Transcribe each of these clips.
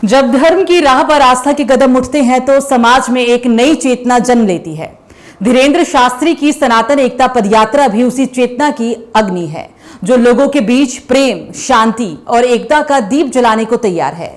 जब धर्म की राह पर आस्था के कदम उठते हैं तो समाज में एक नई चेतना जन्म लेती है। धीरेन्द्र शास्त्री की सनातन एकता पदयात्रा भी उसी चेतना की अग्नि है, जो लोगों के बीच प्रेम, शांति और एकता का दीप जलाने को तैयार है।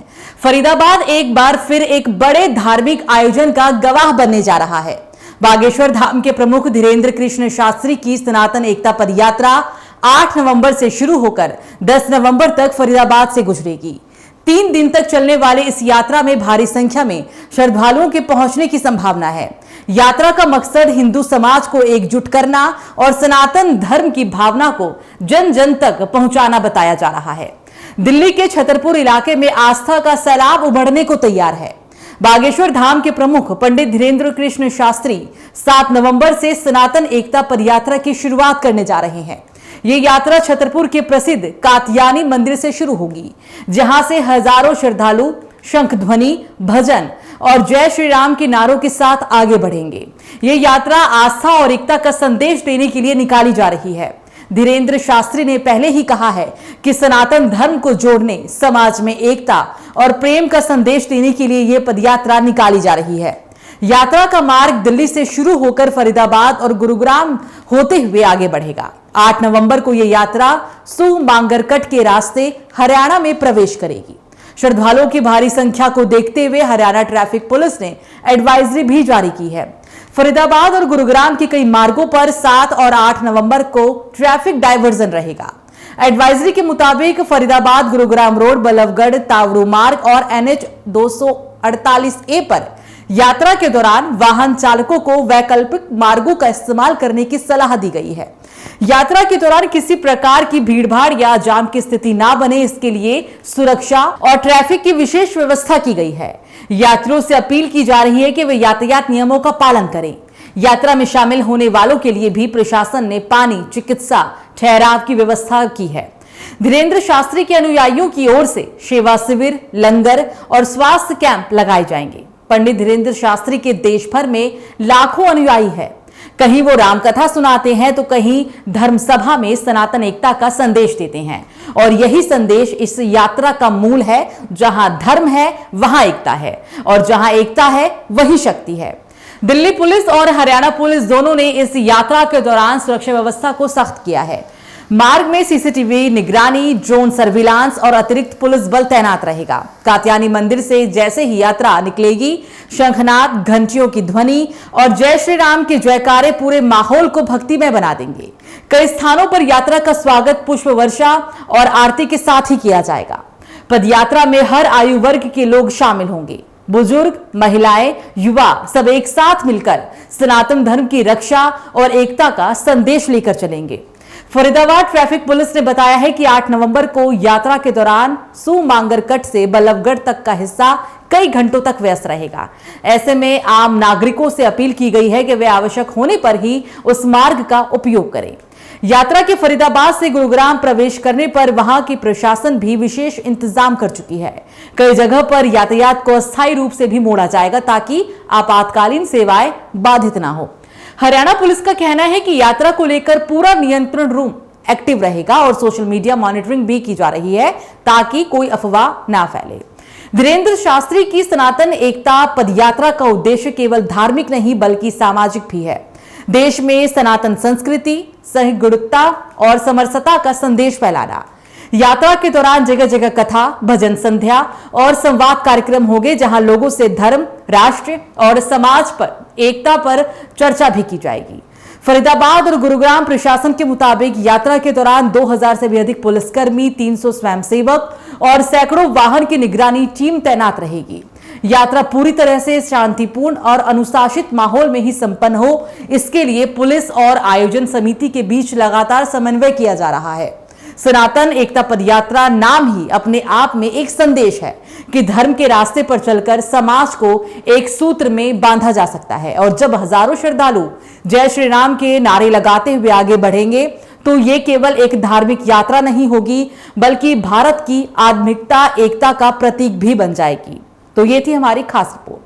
फरीदाबाद एक बार फिर एक बड़े धार्मिक आयोजन का गवाह बनने जा रहा है। बागेश्वर धाम के प्रमुख धीरेन्द्र कृष्ण शास्त्री की सनातन एकता पदयात्रा 8 नवंबर से शुरू होकर 10 नवंबर तक फरीदाबाद से गुजरेगी। 3 दिन तक चलने वाले इस यात्रा में भारी संख्या में श्रद्धालुओं के पहुंचने की संभावना है। यात्रा का मकसद हिंदू समाज को एकजुट करना और सनातन धर्म की भावना को जन जन तक पहुंचाना बताया जा रहा है। दिल्ली के छतरपुर इलाके में आस्था का सैलाब उमड़ने को तैयार है। बागेश्वर धाम के प्रमुख पंडित धीरेन्द्र कृष्ण शास्त्री 7 नवंबर से सनातन एकता पदयात्रा की शुरुआत करने जा रहे हैं। ये यात्रा छतरपुर के प्रसिद्ध कात्यायनी मंदिर से शुरू होगी, जहां से हजारों श्रद्धालु शंख ध्वनि, भजन और जय श्री राम के नारों के साथ आगे बढ़ेंगे। ये यात्रा आस्था और एकता का संदेश देने के लिए निकाली जा रही है। धीरेन्द्र शास्त्री ने पहले ही कहा है कि सनातन धर्म को जोड़ने, समाज में एकता और प्रेम का संदेश देने के लिए यह पदयात्रा निकाली जा रही है। यात्रा का मार्ग दिल्ली से शुरू होकर फरीदाबाद और गुरुग्राम होते हुए आगे बढ़ेगा। 8 नवंबर को यह यात्रा सुमांगरकट के रास्ते हरियाणा में प्रवेश करेगी। श्रद्धालुओं की भारी संख्या को देखते हुए हरियाणा ट्रैफिक पुलिस ने एडवाइजरी भी जारी की है। फरीदाबाद और गुरुग्राम के कई मार्गों पर 7 और 8 नवंबर को ट्रैफिक डायवर्जन रहेगा। एडवाइजरी के मुताबिक फरीदाबाद गुरुग्राम रोड, बल्लभगढ़ तावड़ू मार्ग और NH 248A पर यात्रा के दौरान वाहन चालकों को वैकल्पिक मार्गों का इस्तेमाल करने की सलाह दी गई है। यात्रा के दौरान किसी प्रकार की भीड़भाड़ या जाम की स्थिति ना बने, इसके लिए सुरक्षा और ट्रैफिक की विशेष व्यवस्था की गई है। यात्रियों से अपील की जा रही है कि वे यातायात नियमों का पालन करें। यात्रा में शामिल होने वालों के लिए भी प्रशासन ने पानी, चिकित्सा, ठहराव की व्यवस्था की है। धीरेन्द्र शास्त्री के अनुयायियों की ओर से सेवा शिविर, लंगर और स्वास्थ्य कैंप लगाए जाएंगे। पंडित धीरेन्द्र शास्त्री के देश भर में लाखों अनुयायी है। कहीं वो रामकथा सुनाते हैं तो कहीं धर्म सभा में सनातन एकता का संदेश देते हैं, और यही संदेश इस यात्रा का मूल है। जहां धर्म है वहां एकता है, और जहां एकता है वही शक्ति है। दिल्ली पुलिस और हरियाणा पुलिस दोनों ने इस यात्रा के दौरान सुरक्षा व्यवस्था को सख्त किया है। मार्ग में CCTV निगरानी, ड्रोन सर्विलांस और अतिरिक्त पुलिस बल तैनात रहेगा। कात्यायनी मंदिर से जैसे ही यात्रा निकलेगी, शंखनाद, घंटियों की ध्वनि और जय श्री राम के जयकारे पूरे माहौल को भक्तिमय बना देंगे। कई स्थानों पर यात्रा का स्वागत पुष्प वर्षा और आरती के साथ ही किया जाएगा। पदयात्रा में हर आयु वर्ग के लोग शामिल होंगे। बुजुर्ग, महिलाएं, युवा सब एक साथ मिलकर सनातन धर्म की रक्षा और एकता का संदेश लेकर चलेंगे। फरीदाबाद ट्रैफिक पुलिस ने बताया है कि 8 नवंबर को यात्रा के दौरान सुमांगरकट से बल्लभगढ़ तक का हिस्सा कई घंटों तक व्यस्त रहेगा। ऐसे में आम नागरिकों से अपील की गई है कि वे आवश्यक होने पर ही उस मार्ग का उपयोग करें। यात्रा के फरीदाबाद से गुरुग्राम प्रवेश करने पर वहां की प्रशासन भी विशेष इंतजाम कर चुकी है। कई जगह पर यातायात को अस्थायी रूप से भी मोड़ा जाएगा, ताकि आपातकालीन सेवाएं बाधित ना हो। हरियाणा पुलिस का कहना है कि यात्रा को लेकर पूरा नियंत्रण रूम एक्टिव रहेगा और सोशल मीडिया मॉनिटरिंग भी की जा रही है, ताकि कोई अफवाह ना फैले। धीरेन्द्र शास्त्री की सनातन एकता पदयात्रा का उद्देश्य केवल धार्मिक नहीं बल्कि सामाजिक भी है। देश में सनातन संस्कृति, सहिष्णुता और समरसता का संदेश फैलाना। यात्रा के दौरान जगह जगह कथा, भजन संध्या और संवाद कार्यक्रम होंगे, जहां लोगों से धर्म, राष्ट्र और समाज पर एकता पर चर्चा भी की जाएगी। फरीदाबाद और गुरुग्राम प्रशासन के मुताबिक यात्रा के दौरान 2000 से भी अधिक पुलिसकर्मी, 300 स्वयंसेवक और सैकड़ों वाहन की निगरानी टीम तैनात रहेगी। यात्रा पूरी तरह से शांतिपूर्ण और अनुशासित माहौल में ही संपन्न हो, इसके लिए पुलिस और आयोजन समिति के बीच लगातार समन्वय किया जा रहा है। सनातन एकता पदयात्रा नाम ही अपने आप में एक संदेश है कि धर्म के रास्ते पर चलकर समाज को एक सूत्र में बांधा जा सकता है, और जब हजारों श्रद्धालु जय श्री राम के नारे लगाते हुए आगे बढ़ेंगे तो ये केवल एक धार्मिक यात्रा नहीं होगी, बल्कि भारत की आध्यात्मिकता, एकता का प्रतीक भी बन जाएगी। तो ये थी हमारी खास रिपोर्ट।